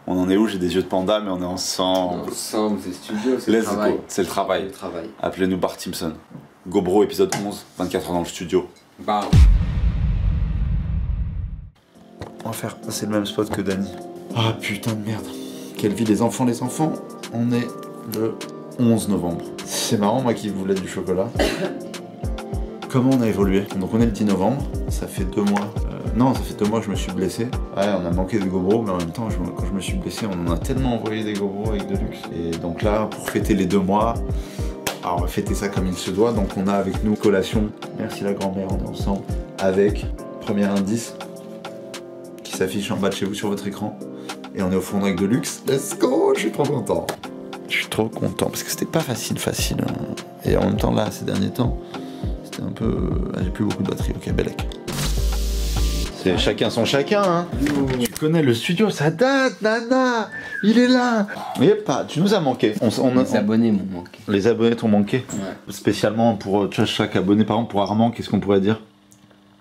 On en est où? J'ai des yeux de panda, mais on est ensemble. Ensemble, c'est studio, c'est le travail. C'est le travail. Le travail. Appelez-nous Bart Simpson. GoBro épisode 11, 24 heures dans le studio. Bah. On va faire passer le même spot que Dany. Ah putain de merde. Quelle vie les enfants, on est le 11 novembre. C'est marrant, moi qui voulais du chocolat. Comment on a évolué? Donc on est le 10 novembre, ça fait 2 mois. Non, ça fait 2 mois que je me suis blessé. Ouais, on a manqué de GoBro, mais en même temps, quand je me suis blessé, on en a tellement envoyé des GoBro avec Deluxe. Et donc là, pour fêter les 2 mois, alors on va fêter ça comme il se doit. Donc on a avec nous collation. Merci la grand-mère, on est ensemble. Avec, premier indice, qui s'affiche en bas de chez vous sur votre écran. Et on est au fond avec Deluxe. Let's go, je suis trop content. Je suis trop content, parce que c'était pas facile. Hein. Et en même temps, là, ces derniers temps, c'était un peu... J'ai plus beaucoup de batterie, ok, Bellec. C'est chacun son chacun, hein. Tu connais le studio, ça date, Nana. Il est là. Mais pas, tu nous as manqué. Les abonnés m'ont manqué. Les abonnés t'ont manqué. Ouais. Spécialement pour chaque abonné, par exemple, pour Armand, qu'est-ce qu'on pourrait dire?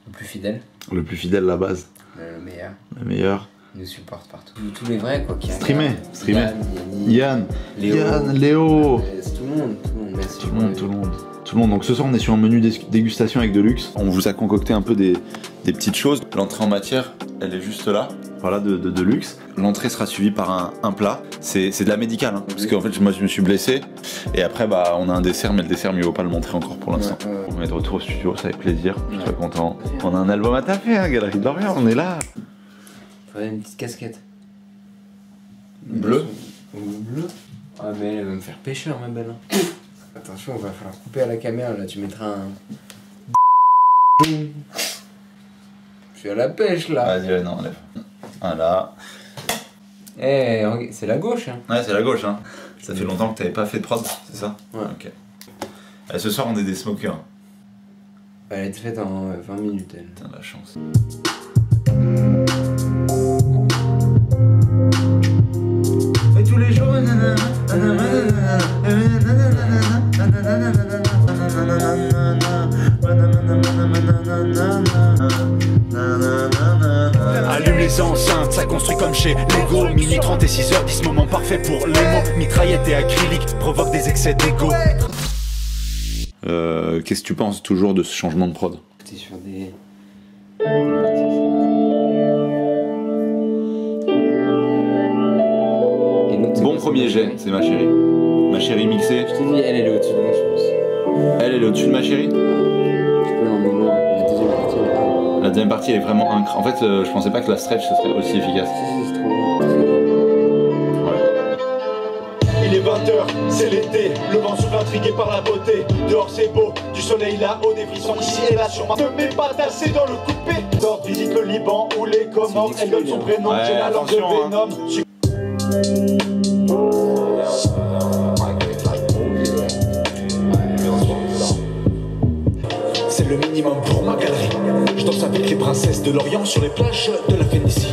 Le plus fidèle. Le plus fidèle, la base. Le meilleur. Le meilleur. Il nous supporte partout. Tous les vrais, quoi. Streamer. Yann, Léo. Léo. C'est tout le monde. Merci. Tout le monde. Donc ce soir on est sur un menu dégustation avec Deluxe. On vous a concocté un peu des petites choses. L'entrée en matière, elle est juste là. Voilà, de Deluxe. L'entrée sera suivie par un plat. C'est de la médicale, hein, parce qu'en fait moi je me suis blessé. Et après bah on a un dessert, mais le dessert mieux vaut pas le montrer encore pour l'instant. On est de retour au studio, ça fait plaisir. Je suis très content. On a un album à taffer, hein, Galerie de l'Orient, on est là. Faudrait une petite casquette. Bleu. Bleu. Ah mais elle va me faire pêcheur, ma belle. Attention, va falloir couper à la caméra, là tu mettras un... Je suis à la pêche là. Vas-y, non, enlève. Voilà. Eh, c'est la gauche, hein. Ouais, c'est la gauche, hein. Ça fait longtemps que t'avais pas fait de prod, c'est ça? Ouais. Ok. Et ce soir, on est des smokers. Elle a été faite en 20 minutes, elle. Putain, la chance. Et tous les jours, allume les enceintes, ça construit comme chez Lego. Minuit 30 et 6h10, moment parfait pour les mots. Mitraillette et acrylique provoquent des excès d'ego. Qu'est-ce que tu penses toujours de ce changement de prod? T'es sur des... Bon premier jet, c'est ma chérie. Ma chérie mixée. Je t'ai dit, elle est au-dessus de moi, je pense. Elle est au-dessus de ma chérie? Tu peux l'emmener loin. La deuxième partie, elle est pas... La deuxième partie, elle est vraiment incroyable. En fait, je pensais pas que la stretch, ce serait aussi efficace. Si, c'est trop long. Il est 20h, c'est l'été, le vent souffle intrigué par la beauté. Dehors c'est beau, du soleil là-haut, des frissons ici et là sur ma... Ne mets pas tassé dans le coupé. Dors, visite le Liban ou les Comores. Elle donne son prénom, ouais, j'ai la langue de Venom. C'est le minimum pour ma galerie. Je danse avec les princesses de l'Orient sur les plages de la Phénicie.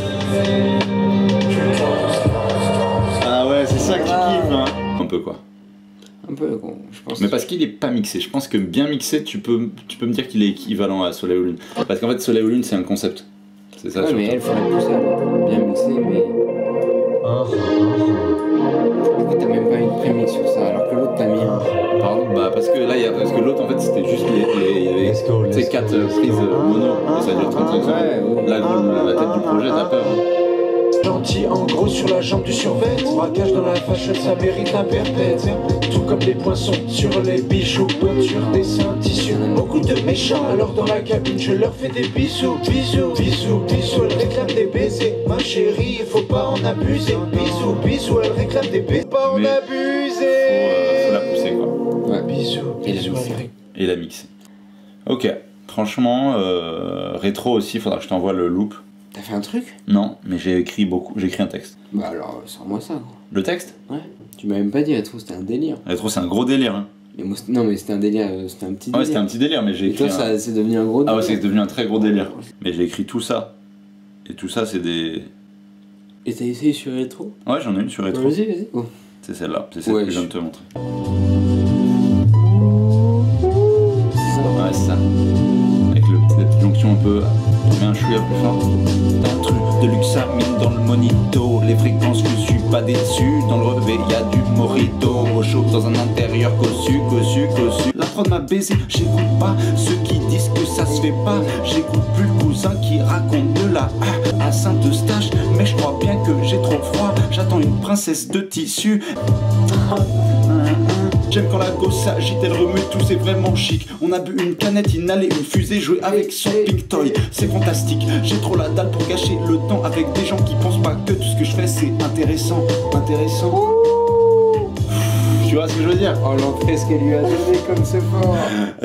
Ah ouais, c'est ça que tu kiffes, hein. Un peu quoi. Un peu, je pense. Mais parce qu'il est pas mixé. Je pense que bien mixé, tu peux me dire qu'il est équivalent à Soleil ou Lune. Parce qu'en fait, Soleil ou Lune, c'est un concept. C'est ça, ouais, mais elle faudrait pousser, bien mixer, mais... Du coup, t'as même pas une prémix sur ça, alors que l'autre t'as mis un... Pardon, bah parce que là, parce que l'autre, en fait, c'était juste il y avait ces 4 prises mono, et ça dure 35 secondes. Ouais. Là, la tête du projet, t'as peur. Gentil en gros sur la jambe du survêt. Braquage dans la fashion, ça mérite un perpète. Tout comme les poinçons sur les bijoux. Peinture, dessin, tissu. Beaucoup de méchants, alors dans la cabine je leur fais des bisous. Bisous, bisous, bisous. Elle réclame des baisers. Ma chérie, il faut pas en abuser. Bisous, bisous. Elle réclame des baisers. Pas en abuser. Faut la pousser quoi. Ouais, Bisous. Et la mixer. Et la mixer. Ok. Franchement, rétro aussi, faudra que je t'envoie le loop. T'as fait un truc? Non, mais j'ai écrit beaucoup. J'ai écrit un texte. Bah alors, sors-moi ça, gros. Le texte? Ouais. Tu m'as même pas dit, Rétro, c'était un délire. Rétro, c'est un gros délire. Hein. Mais moi, non, mais c'était un délire, c'était un petit délire. Ouais, c'était un petit délire, mais j'ai Et écrit. toi, ça c'est devenu un gros délire. Ah ouais, c'est devenu un très gros délire. Mais j'ai écrit tout ça. Et tout ça, c'est des. Et t'as essayé sur Rétro? Ouais, j'en ai une sur Rétro. Vas-y, vas-y. Oh. C'est celle-là, c'est celle que je viens de te montrer. Ouais, c'est ça. Avec la petite jonction on peut tomber un chouïa plus fort. Un truc de luxamine dans le monito. Les fréquences, je suis pas déçu. Dans le relevé, y'a du morito. Au chaud dans un intérieur cossu. La prod m'a baisé, j'écoute pas ceux qui disent que ça se fait pas. J'écoute plus le cousin qui raconte de la à Saint-Eustache. Mais je crois bien que j'ai trop froid. J'attends une princesse de tissu. J'aime quand la gosse s'agite, elle remue tout, c'est vraiment chic. On a bu une canette, inhalé une fusée, joué avec son pink toy. C'est fantastique, j'ai trop la dalle pour gâcher le temps avec des gens qui pensent pas que tout ce que je fais c'est intéressant. Tu vois ce que je veux dire? Oh l'entrée, ce qu'elle lui a donné comme c'est fort.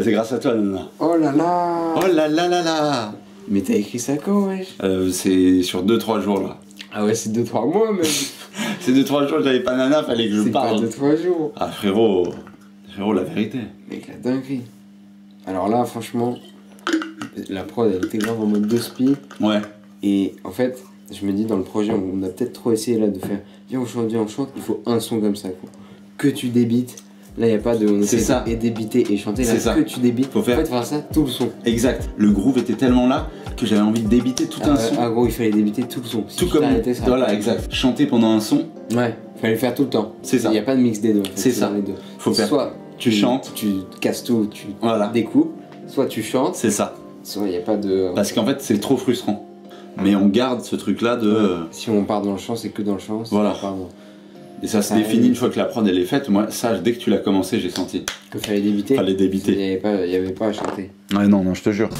C'est grâce à toi, Nana. Oh là là. Oh là là là là. Mais t'as écrit ça quand, wesh? C'est sur 2-3 jours là. Ah ouais, c'est 2-3 mois même. C'est 2-3 jours, j'avais pas Nana, fallait que je parle. C'est pas 2-3 jours. Ah frérot, la vérité. Mec, la dinguerie. Alors là, franchement, la prod elle était grave en mode 2 spi. Ouais. Et en fait, je me dis dans le projet, on a peut-être trop essayé là de faire viens on chante, il faut un son comme ça quoi. Que tu débites. Là, y a pas de on essaie ça. Et débiter et chanter. Là, C'est ça. Que tu débites. Faut faire. En fait, faire ça tout le son. Exact. Le groove était tellement là que j'avais envie de débiter tout un son. Ah gros, il fallait débiter tout le son. Si Tout tu comme. t'arrêtais, ça Voilà, arrêtait. exact. Chanter pendant un son, Ouais, fallait le faire tout le temps. C'est ça. Il n'y a pas de mix des deux. En fait, C'est ça. dans les deux. Faut faire. Soit tu chantes. tu casses tout, tu Voilà. découpes. Soit tu chantes. C'est ça. Soit il n'y a pas de. Parce qu'en fait, c'est trop frustrant. Mais on garde ce truc-là de. Si on part dans le chant, c'est que dans le chant. Voilà. Pas vraiment. Et ça se définit une fois que la prod elle est faite. Moi, ça, dès que tu l'as commencé, j'ai senti. Que fallait débiter. Fallait Il débiter. n'y avait pas à chanter. Ouais, non, je te jure.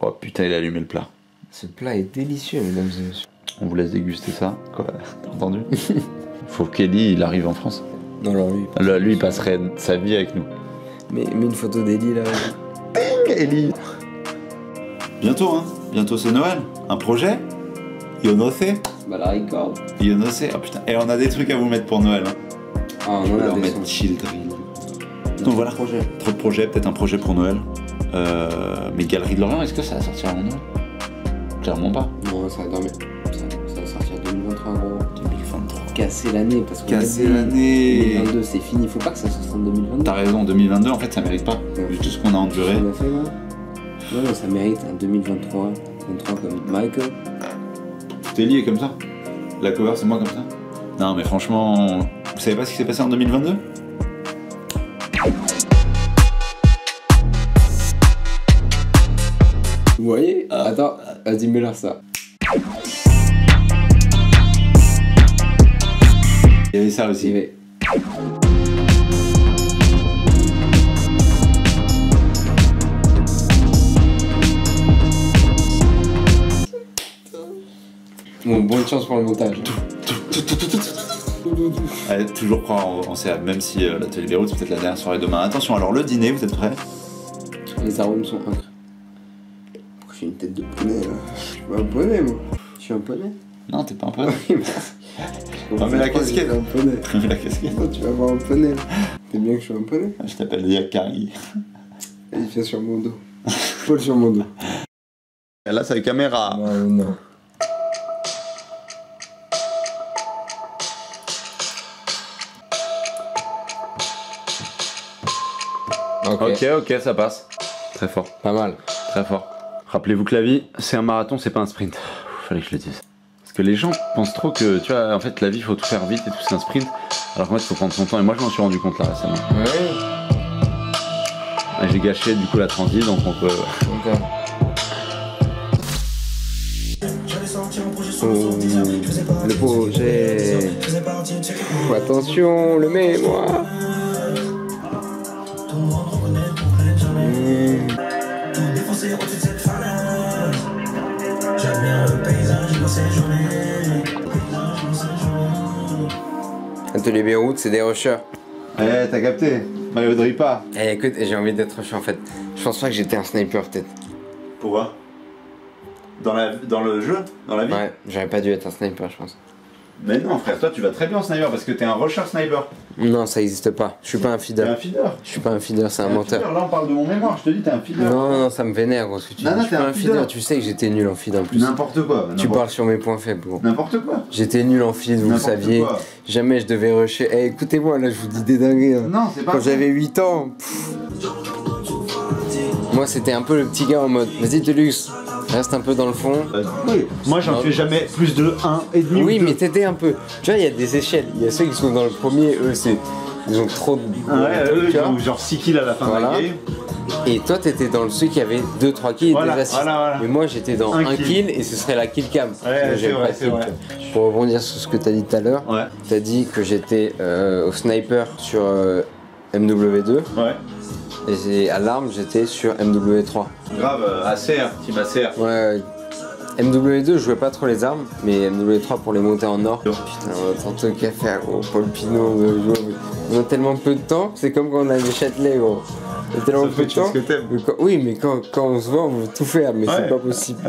Oh putain, il a allumé le plat. Ce plat est délicieux, mesdames et messieurs. On vous laisse déguster ça. Quoi? T'as entendu? Faut que Kelly, il arrive en France. Non, alors lui. Lui, il passerait sa vie avec nous. Mais une photo d'Eli là. Kelly. Bientôt, hein. Bientôt, c'est Noël. Un projet? Yo no sé. Bah la record. Yo no sé. Oh putain. Et on a des trucs à vous mettre pour Noël. Hein. Ah, On on va a leur des mettre sons. chill drill. Donc voilà. Projet. Trop de projets, peut-être un projet pour Noël. Mais Galerie de Lorient, est-ce que ça va sortir avant Noël? Clairement pas. Non, ça va dormir. Ça va sortir 2023 gros. 2023. Casser l'année parce que. Casser l'année. 2022 c'est fini, faut pas que ça sorte en 2022. T'as raison, 2022 en fait ça mérite pas. Ouais. Vu tout ce qu'on a enduré. On a fait là. Non, ça mérite un 2023. 23 comme Michael. Tout est lié comme ça. La cover c'est moi comme ça. Non mais franchement, vous savez pas ce qui s'est passé en 2022? Vous voyez? Attends, vas-y, mets-leur ça. Il y avait ça aussi. J'y vais. Bon, bonne chance pour le montage. Allez, toujours croire en CA, même si l'atelier Beyrouth c'est peut-être la dernière soirée demain. Attention, alors le dîner, vous êtes prêts? Les arômes sont incroyables. Pourquoi j'ai une tête de poney là? Je suis pas un poney moi. Je suis un poney? Non, t'es pas un poney. On met la casquette. Un poney. La casquette. Non, tu vas voir un poney. T'es bien que je suis un poney? Je t'appelle Diak Carly. Il vient sur mon dos. Paul sur mon dos. Là, c'est la caméra. Non. Ok, ça passe. Très fort. Pas mal. Très fort. Rappelez-vous que la vie, c'est un marathon, c'est pas un sprint. Fallait que je le dise. Parce que les gens pensent trop que, tu vois, en fait, la vie, faut tout faire vite et tout, c'est un sprint. Alors qu'en fait, faut prendre son temps. Et moi, je m'en suis rendu compte là récemment. Ouais. J'ai gâché du coup la transi, donc on peut. Le projet. Oh, attention, le mémoire. Atelier Beyrouth, c'est des rushers. Eh, t'as capté? Mario de Ripa. Eh écoute, j'ai envie d'être rusher en fait. Je pense pas que j'étais un sniper peut-être. Pourquoi? Dans le jeu? Dans la vie? Ouais, j'aurais pas dû être un sniper je pense. Mais non, frère, toi, tu vas très bien en sniper parce que t'es un rusher sniper. Non, ça existe pas. Je suis pas un T'es feeder. un feeder. Je suis pas un feeder, c'est un menteur. Là, on parle de mon mémoire, je te dis, t'es un feeder. Non, ça me vénère gros ce que tu dis. Non, Je suis t'es pas un un feeder. feeder. Tu sais que j'étais nul en feed en plus. N'importe quoi. Tu parles sur mes points faibles gros. N'importe quoi. J'étais nul en feed, vous le N'importe saviez. quoi. Jamais je devais rusher. Eh écoutez-moi là, je vous dis des dingueries. Hein. Non, c'est pas Quand vrai. j'avais 8 ans, Moi, c'était un peu le petit gars en mode, vas-y Deluxe, reste un peu dans le fond. Oui, moi j'en fais jamais plus de 1,5 Oui, ou 2. mais t'étais un peu. Tu vois, il y a des échelles. Il y a ceux qui sont dans le premier, eux, ils ont trop de. Ouais, eux, tu vois. ils ont genre 6 kills à la fin Voilà. de la game. Et toi, t'étais dans celui qui avait 2-3 kills et Voilà, des assists. voilà. Mais moi, j'étais dans Un 1 kill. kill et ce serait la kill cam. Ouais, J'ai c'est pas vrai, de c'est kill, vrai. tu vois. Pour rebondir sur ce que t'as dit tout à l'heure, Ouais, t'as dit que j'étais au sniper sur MW2 ouais. et à l'arme, j'étais sur MW3. Grave, ACR, team ACR. Ouais. MW2, je jouais pas trop les armes, mais MW3 pour les monter en or. Putain, on a tant de trucs à faire, gros. Paul Pinot, on a tellement peu de temps, c'est comme quand on a des Châtelet, gros. On a tellement Sauf peu que de tu fais temps. ce que t'aimes. Mais oui, mais quand on se voit, on veut tout faire, mais Ouais. c'est pas possible.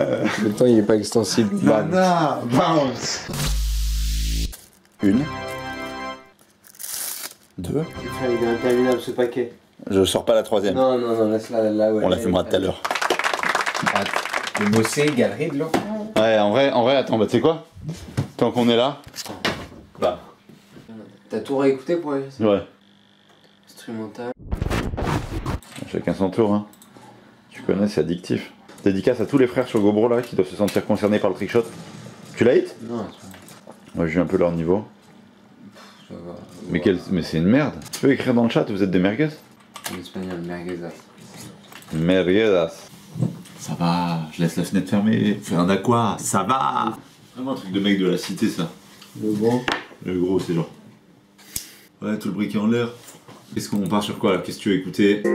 Le temps, il est pas extensible. Bam. Nana, bounce. 1, 2. Il est interminable ce paquet. Je sors pas la troisième. Non, laisse-la là, ouais. On l'a fait moi tout à l'heure. Le bossé, galerie de l'eau. Ouais, en vrai, attends, bah tu sais quoi? Tant qu'on est là. Bah. T'as tout réécouté pour les Ouais. instrumentales? Chacun son tour, hein. Tu connais, c'est addictif. Dédicace à tous les frères sur GoPro là qui doivent se sentir concernés par le trickshot. Tu l'as hit? Non, Moi j'ai eu un peu leur niveau. ça va. Mais c'est une merde. Tu peux écrire dans le chat, vous êtes des merguez? En espagnol, merguezas. Merguezas. Ça va, je laisse la fenêtre fermée. Faire un aqua, ça va. Vraiment un truc de mec de la cité ça. Le gros. Le gros c'est genre. Ouais, tout le briquet en l'air. Qu'est-ce qu'on part sur quoi là? Qu'est-ce que tu veux écouter? Je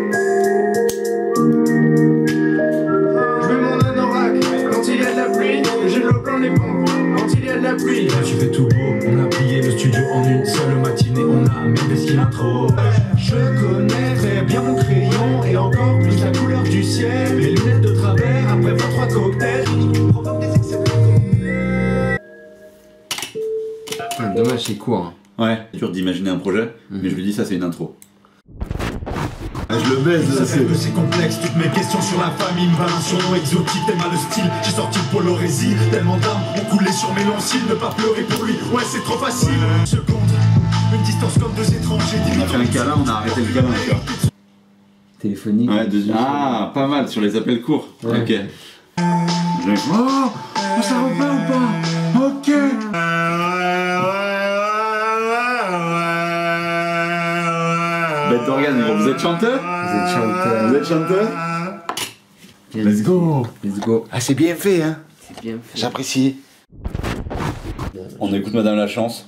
mets mon anorak quand il y a de la pluie, j'ai l'eau plein les pompes quand il y a de la pluie. Tu fais tout beau, on a plié le studio en une seule matinée, on a même des skills intro. Je connais très bien mon crayon et encore plus la couleur du ciel. Les lunettes de travers après 23 cocktails provoquent des excès de Dommage, c'est court. Hein. Ouais, c'est dur d'imaginer un projet, mais je lui dis ça c'est une intro. Ah, je le baise là, c'est complexe, toutes mes questions sur la famille me valent un surnom exotique, tellement le style, j'ai sorti le polo rési, tellement d'armes ont coulé sur mes longs cils, ne pas pleurer pour lui, ouais c'est trop facile. Seconde, une distance comme deux étrangers, On a fait un câlin, on a arrêté le câlin, tu vois. Téléphonique. Ouais, deuxième. Ah, pas mal sur les appels courts. Ouais. Ok. Oh, ça repart ou pas? Ok. Bête d'organe, gros. Vous êtes chanteur? Vous êtes chanteur. Vous êtes chanteur? Let's go. Let's go. Ah, c'est bien fait, hein. C'est bien fait. J'apprécie. On écoute Madame la Chance.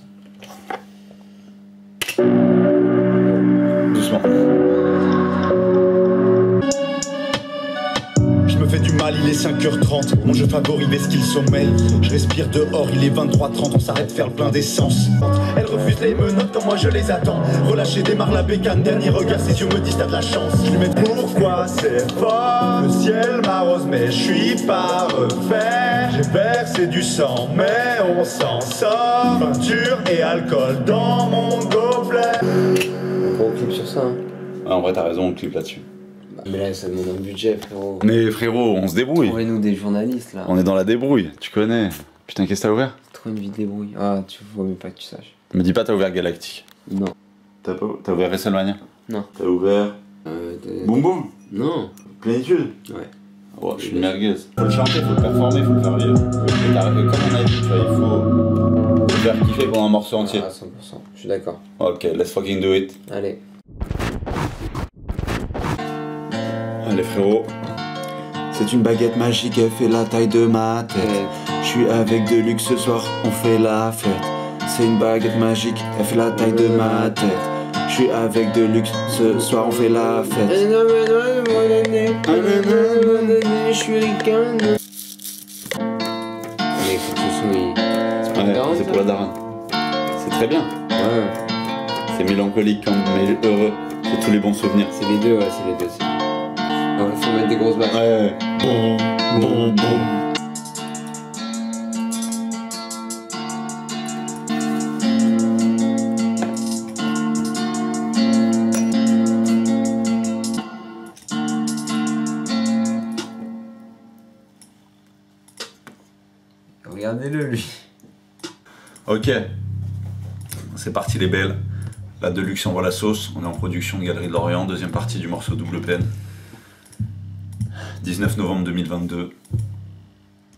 Doucement. Je me fais du mal, il est 5h30. Mon jeu favori baisse qu'il sommeille. Je respire dehors, il est 23h30. On s'arrête faire le plein d'essence. Elle refuse les menottes quand moi je les attends. Relâché démarre la bécane. Dernier regard, ses yeux me disent t'as de la chance. Je lui mets pourquoi c'est fort. Le ciel m'arrose, mais je suis pas refait. J'ai versé du sang, mais on s'en sort. Peinture et alcool dans mon gobelet. Gros clip sur ça. Hein. Ah, en vrai, t'as raison, on clip là-dessus. Bah, mais là, ça demande un budget, frérot. Mais frérot, on se débrouille. Trouvez-nous des journalistes là. On est dans la débrouille, tu connais. Putain, qu'est-ce que t'as ouvert? Trop une vie de débrouille. Ah, tu vois même pas que tu saches. Me dis pas t'as ouvert Galactique. Non. T'as ouvert WrestleMania? Non. T'as ouvert Boum Boum? Non. Plénitude? Ouais. Oh, je suis une merguez. Faut le chanter, faut le performer, faut le faire vivre. Et comme on a dit, tu vois, il faut le faire kiffer pendant un morceau entier. Ah, 100%. Je suis d'accord. Ok, let's fucking do it. Allez. Allez frérot. C'est une baguette magique, elle fait la taille de ma tête. Je suis avec Deluxe ce soir, on fait la fête. C'est une baguette magique, elle fait la taille de ma tête. Je suis avec Deluxe ce soir, on fait la fête. Je suis ricain. Mais faut que ce son, Ouais, c'est pour la daronne. C'est très bien. Ouais. C'est mélancolique mais heureux. C'est tous les bons souvenirs. C'est les deux, ouais, c'est les deux. Ouais, faut mettre des grosses basses. Ouais. Boum, boum, boum. Regardez-le, lui. Ok. C'est parti les belles. La Deluxe envoie la sauce. On est en production de Galerie de Lorient. Deuxième partie du morceau Double Peine. 19 novembre 2022.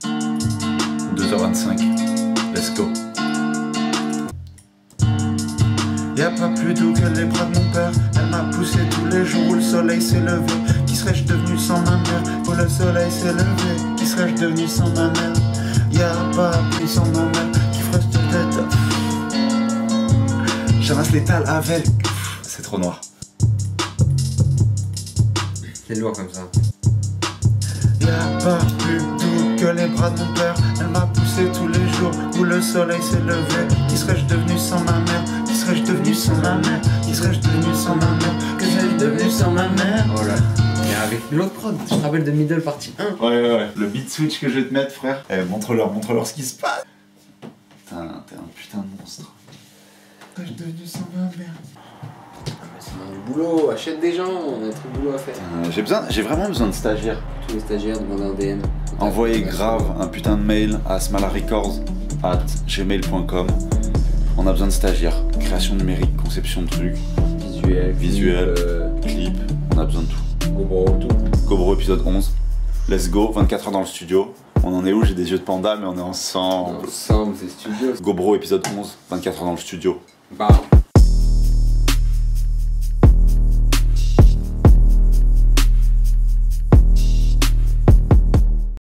2h25. Let's go. Y'a pas plus doux que les bras de mon père. Elle m'a poussé tous les jours où le soleil s'est levé. Qui serais-je devenu sans ma mère? Où le soleil s'est levé. Qui serais-je devenu sans ma mère? Y'a pas plus sans ma mère. Qui ferait cette tête? J'amasse l'étal avec. C'est trop noir. C'est lourd comme ça. Y'a pas plus doux que les bras de mon père. Elle m'a poussé tous les jours où le soleil s'est levé. Qui serais-je devenu sans ma mère? Qui serais-je devenu sans ma mère? Qui serais-je devenu sans ma mère? Que serais-je devenu sans ma mère? Voilà. Et avec l'autre prod, je te rappelle de Middle partie 1. Ouais. Le beat switch que je vais te mettre, frère. Eh, montre-leur ce qui se passe. Putain, t'es un putain de monstre. Que serais-je devenu sans ma mère? C'est du boulot, achète des gens, on a trop de boulot à faire. J'ai vraiment besoin de stagiaires. Tous les stagiaires demandent un DM. Envoyez grave un putain de mail à smalarecords@gmail.com. On a besoin de stagiaires. Création numérique, conception de trucs. Visuel, clip. On a besoin de tout. Gobro, tout. Gobro épisode 11. Let's go, 24 heures dans le studio. On en est où? J'ai des yeux de panda mais on est ensemble. Ensemble, c'est studio. Gobro épisode 11, 24 heures dans le studio. Bah.